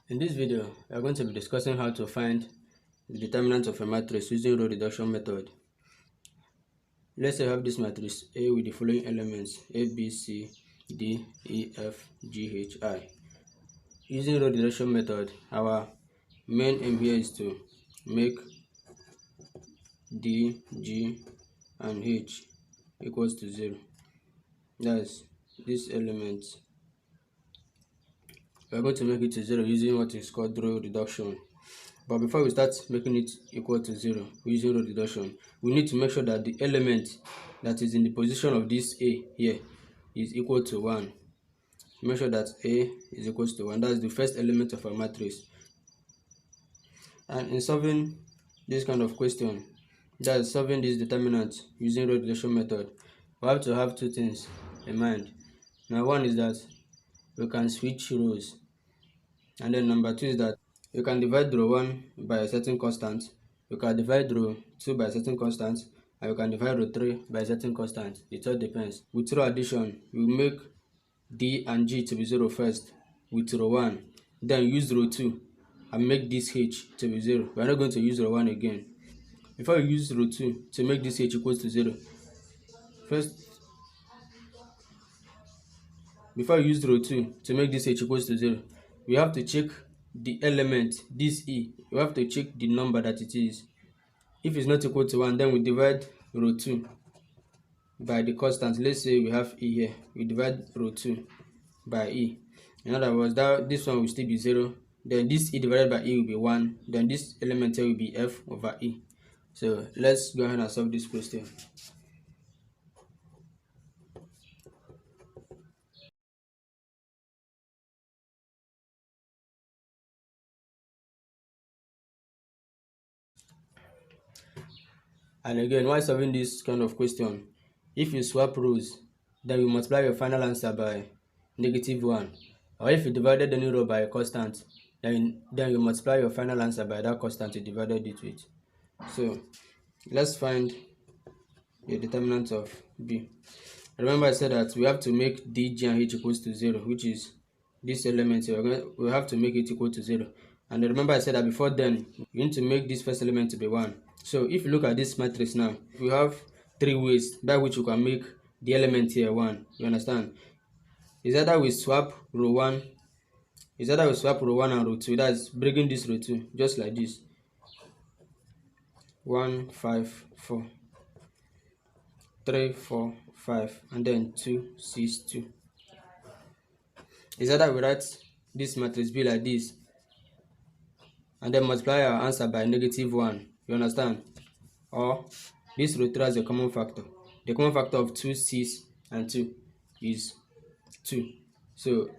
In this video, we are going to be discussing how to find the determinant of a matrix using row reduction method. Let's say I have this matrix A with the following elements A, B, C, D, E, F, G, H, I. Using row reduction method, our main aim here is to make D, G, and H equals to 0. That's this element. We are going to make it to 0 using what is called row reduction. But before we start making it equal to 0 using row reduction, we need to make sure that the element that is in the position of this A here is equal to 1. Make sure that A is equal to 1. That's the first element of our matrix. And in solving this kind of question, that is solving this determinant using row reduction method, we have to have two things in mind. Now, one is that we can switch rows, and then number two is that you can divide row 1 by a certain constant, you can divide row 2 by a certain constant, and you can divide row 3 by a certain constant. It all depends. With row addition, you make D and G to be 0 first with row 1, then use row 2 and make this H to be 0. We are not going to use row 1 again. Before you use row 2 to make this H equals to 0, before you use row 2 to make this H equals to 0, we have to check the element, this E. You have to check the number that it is. If it's not equal to 1, then we divide row 2 by the constant. Let's say we have E here. We divide row 2 by E. In other words, this one will still be 0. Then this E divided by E will be 1. Then this element here will be F over E. So let's go ahead and solve this question. And again, while solving this kind of question, if you swap rows, then you multiply your final answer by -1. Or if you divided any row by a constant, then you multiply your final answer by that constant you divided it with. So let's find the determinant of B. Remember I said that we have to make D, G, and H equals to 0, which is this element here. We have to make it equal to 0. And remember I said that before then, you need to make this first element to be 1. So if you look at this matrix now, we have 3 ways by which you can make the element here 1. You understand? Is either we swap row 1, and row 2. That's bringing this row 2, just like this. 1, 5, 4. 3, 4, 5, and then 2, 6, 2. Is either we write this matrix B like this, and then multiply our answer by -1. You understand? Or this row 3 has a common factor. The common factor of 2, 6, and 2 is 2. So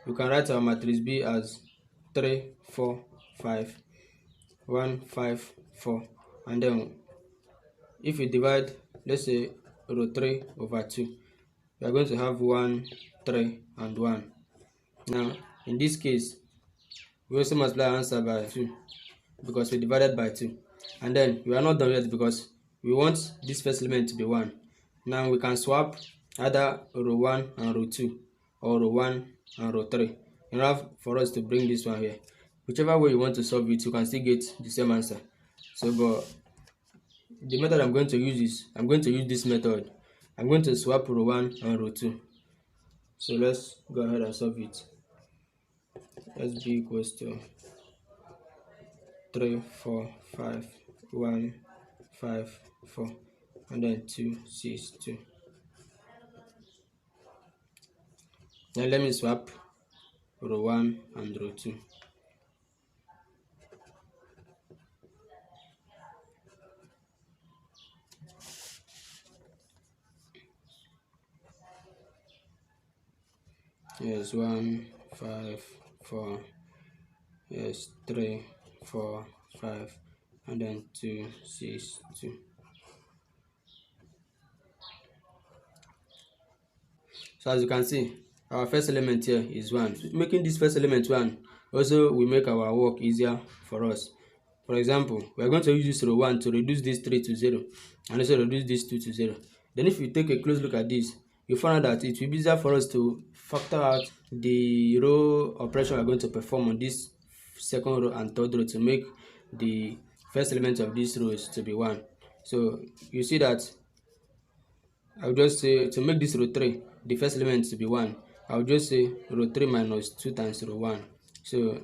we can write our matrix B as 3, 4, 5, 1, 5, 4, and then if you divide, let's say, row 3 over 2, we are going to have 1, 3, and 1. Now, in this case, we also multiply our answer by 2 because we divided by 2. And then we are not done yet because we want this first element to be 1. Now we can swap either row 1 and row 2 or row 1 and row 3 in order for us to bring this one here. Whichever way you want to solve it, you can still get the same answer. So, but the method I'm going to use is, I'm going to use this method. I'm going to swap row 1 and row 2. So let's go ahead and solve it. Let's be equals to 3, 4, 5, 1, 5, 4, and then 2, 6, 2. Now let me swap row 1 and row 2. Yes, 1, 5, 4, yes, 3, 4, 5, and then 2, 6, 2. So as you can see, our first element here is 1. Making this first element 1 also will make our work easier for us. For example, we are going to use this row 1 to reduce this 3 to 0 and also reduce this 2 to 0. Then if you take a close look at this, you find out that it will be easier for us to factor out the row operation we're going to perform on this second row and third row to make the first element of these rows to be 1. So you see that I'll just say to make this row 3, the first element to be 1, I'll just say row 3 minus 2 times row 1. So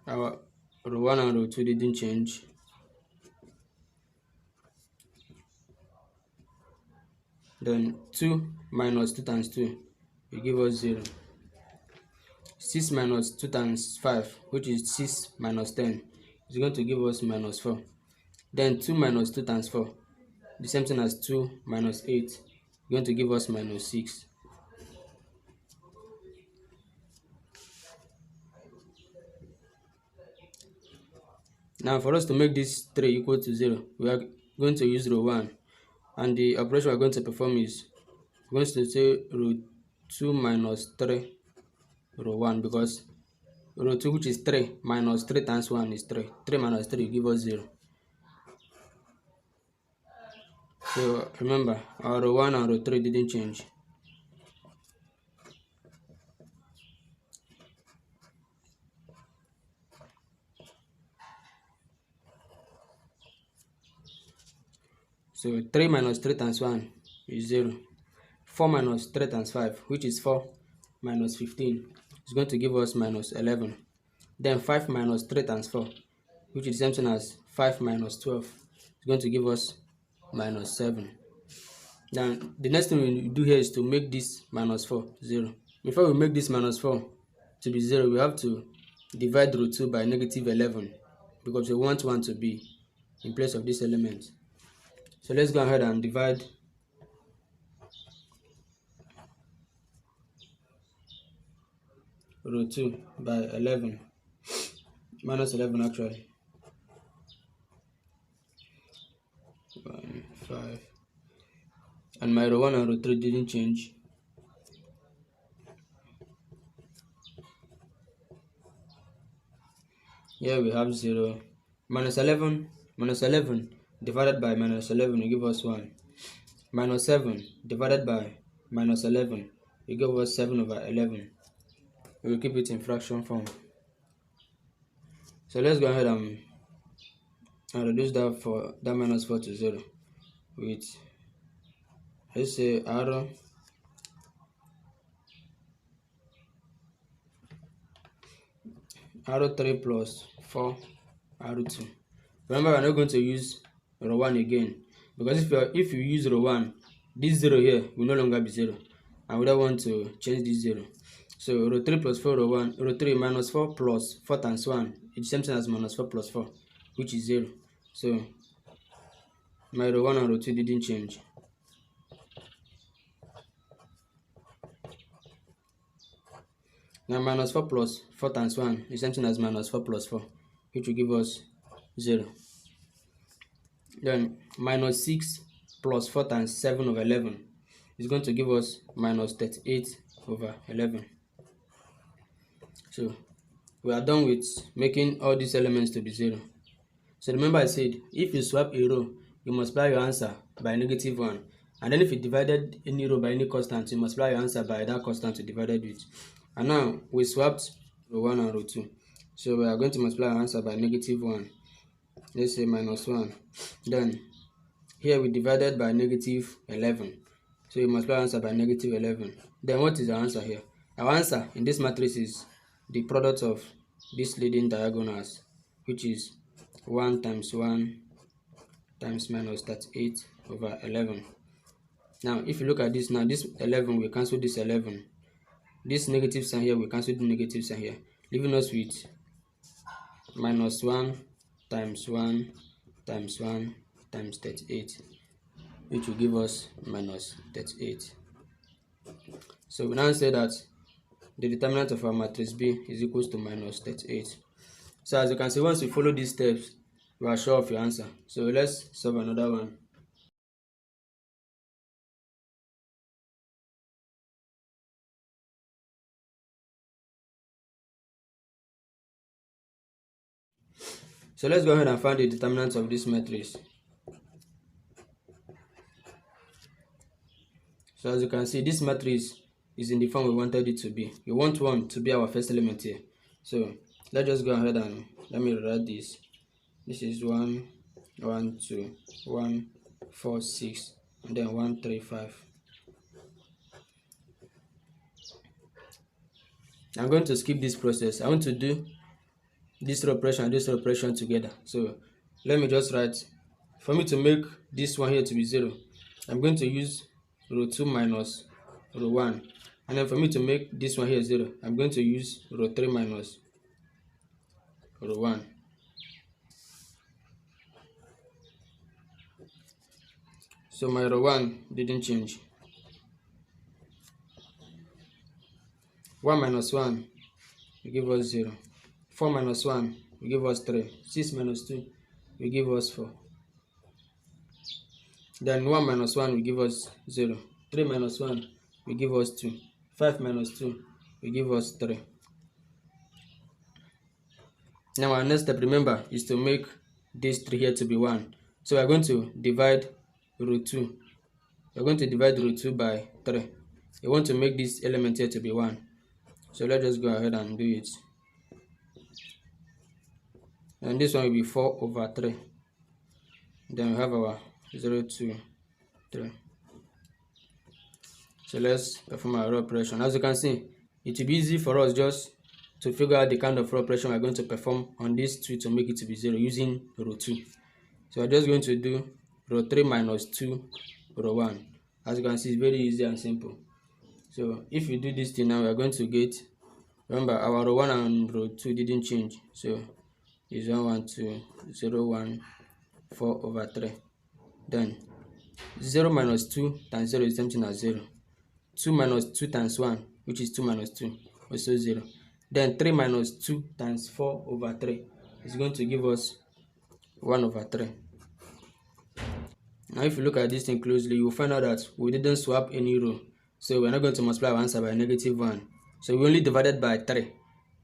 our row 1 and row 2 didn't change. Then 2 minus 2 times 2 will give us 0. 6 minus 2 times 5, which is 6 minus 10, is going to give us minus 4. Then 2 minus 2 times 4, the same thing as 2 minus 8, is going to give us minus 6. Now for us to make this 3 equal to 0, we are going to use row 1. And the operation we are going to perform is we're going to say row 2 minus 3 row 1, because row 2, which is 3, minus 3 times 1 is 3. 3 minus 3 will give us 0. So remember, our row 1 and row 3 didn't change. So 3 minus 3 times 1 is 0. 4 minus 3 times 5, which is 4 minus 15, is going to give us minus 11. Then 5 minus 3 times 4, which is the same thing as 5 minus 12, is going to give us minus 7. Now the next thing we do here is to make this minus 4 0. Before we make this minus 4 to be 0, we have to divide row 2 by negative 11, because we want 1 to be in place of this element. So let's go ahead and divide row 2 by 11, minus 11 actually. 1, 5. And my row 1 and row 3 didn't change. Here we have 0. Minus 11 divided by minus 11 will give us 1. Minus 7 divided by minus 11 will give us 7 over 11. We will keep it in fraction form. So let's go ahead and reduce that minus 4 to 0 with, let's say, R3 plus 4 R2. Remember, we're not going to use row 1 again, because if you use row 1, this 0 here will no longer be 0, and we don't want to change this 0. So row 3 plus 4 row 3 minus 4 plus 4 times 1 is the same thing as minus 4 plus 4, which is 0. So my row 1 and row 2 didn't change. Now minus 4 plus 4 times 1 is the same thing as minus 4 plus 4, which will give us 0. Then minus 6 plus 4 times 7 over 11 is going to give us minus 38 over 11. So we are done with making all these elements to be 0. So remember I said, if you swap a row, you multiply your answer by negative 1. And then if you divided any row by any constant, you multiply your answer by that constant you divided with. And now we swapped row 1 and row 2. So we are going to multiply our answer by negative 1. Let's say minus 1. Then here we divided by negative 11. So we multiply our answer by negative 11. Then what is our answer here? Our answer in this matrix is the product of these leading diagonals, which is 1 times 1 times minus 38 over 11. Now if you look at this, now this 11 will cancel this 11. This negative sign here will cancel the negative sign here, leaving us with minus 1 times 1 times 1 times 38, which will give us minus 38. So we now say that the determinant of our matrix B is equals to minus 38. So as you can see, once you follow these steps, you are sure of your answer. So let's solve another one. So let's go ahead and find the determinant of this matrix. So as you can see, this matrix is in the form we wanted it to be. We want 1 to be our first element here. So let's just go ahead and let me write this. This is 1, 1, 2, 1, 4, 6, and then 1, 3, 5. I'm going to skip this process. I want to do this row operation and this row operation together. So let me just write, for me to make this one here to be 0, I'm going to use row 2 minus row 1. And then for me to make this one here 0, I'm going to use row 3 minus row 1. So my row 1 didn't change. 1 minus 1 will give us 0. 4 minus 1 will give us 3. 6 minus 2 will give us 4. Then 1 minus 1 will give us 0. 3 minus 1 will give us 2. 5 minus 2 will give us 3. Now our next step, remember, is to make this 3 here to be 1. So we are going to divide row 2. We are going to divide row 2 by 3. We want to make this element here to be 1. So let's just go ahead and do it. And this one will be 4 over 3. Then we have our 0, 2, 3. So let's perform our row operation. As you can see, it will be easy for us just to figure out the kind of row operation we're going to perform on this 2 to make it to be 0 using row 2. So we're just going to do row 3 minus 2 row 1. As you can see, it's very easy and simple. So if you do this thing now, we're going to get, remember, our row 1 and row 2 didn't change. So it's 1, 1, 2, 0, 1, 4 over 3. Then 0 minus 2 times 0 is something as 0. 2 minus 2 times 1, which is 2 minus 2, also 0. Then 3 minus 2 times 4 over 3 is going to give us 1 over 3. Now if you look at this thing closely, you will find out that we didn't swap any row. So we're not going to multiply our answer by -1. So we only divided by 3.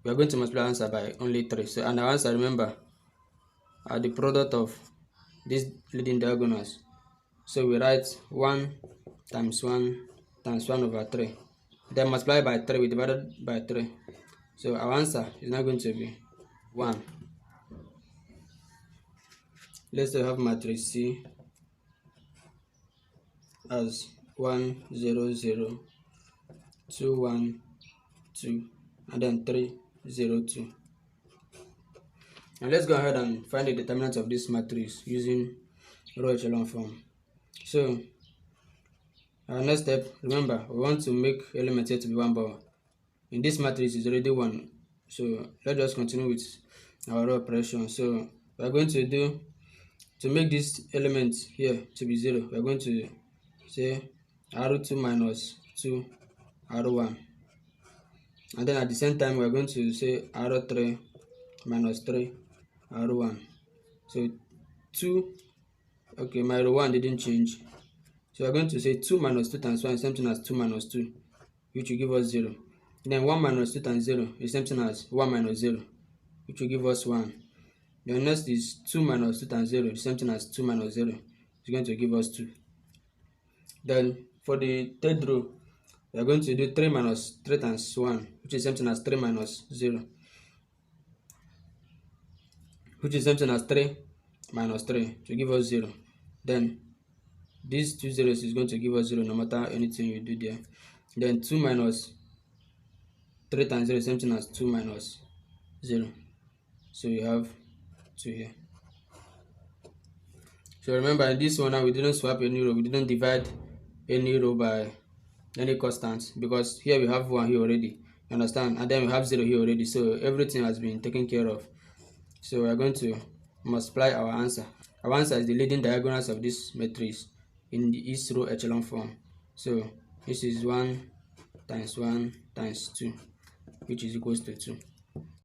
We are going to multiply our answer by only 3. So and our answer, remember, are the product of these leading diagonals. So we write 1 times 1 times 1 over 3. Then multiply by 3, we divided by 3. So our answer is now going to be 1. Let's have matrix C as 1, 0, 0, 2, 1, 2, and then 3, 0, 2. And let's go ahead and find the determinant of this matrix using row echelon form. So our next step, remember, we want to make element here to be 1, but in this matrix is already 1. So let's just continue with our row operation. So we are going to do, to make this element here to be 0, we are going to say R2 minus 2 R1. And then at the same time, we are going to say R3 minus 3 R1. So 2, okay, my row 1 didn't change. So we are going to say 2 minus 2 times 1 is something as 2 minus 2, which will give us 0. Then 1 minus 2 times 0 is something as 1 minus 0, which will give us 1. Then next is 2 minus 2 times 0 is something as 2 minus 0. It's going to give us 2. Then for the third row, we are going to do 3 minus 3 times 1, which is something as 3 minus 0, which is something as 3 minus 3 to give us 0. Then these two zeros is going to give us 0 no matter anything you do there. Then 2 minus 3 times 0 is something as 2 minus 0. So you have 2 here. So remember, in this one now, we didn't swap any row, we didn't divide any row by any constant, because here we have 1 here already, you understand, and then we have 0 here already, so everything has been taken care of. So we are going to multiply our answer. Our answer is the leading diagonals of this matrix in the each row echelon form. So this is 1 times 1 times 2, which is equals to 2.